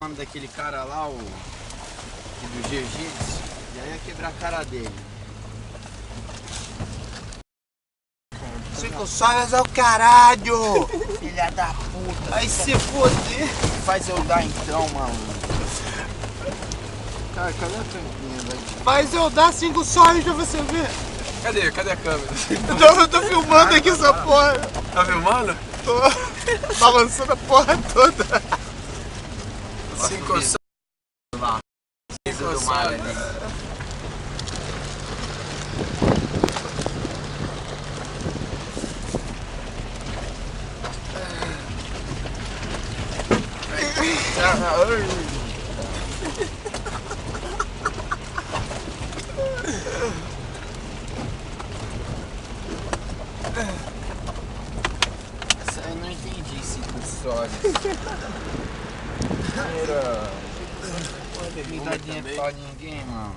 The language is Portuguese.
nome daquele cara lá, o do jiu-jitsu. Já ia quebrar a cara dele. 5 sóis é o caralho! Filha da puta. Aí se foder! Faz eu dar então, mano. Cara, cadê a tampinha, velho? Faz eu dar 5 sóis pra você ver! Cadê a câmera? Eu tô filmando aqui essa porra! Tá filmando? Tô balançando a porra toda! 5 sóis. Lá. Do mar ali. Essa aí eu não entendi, 5 histórias. Não dá dinheiro pra ninguém, mano.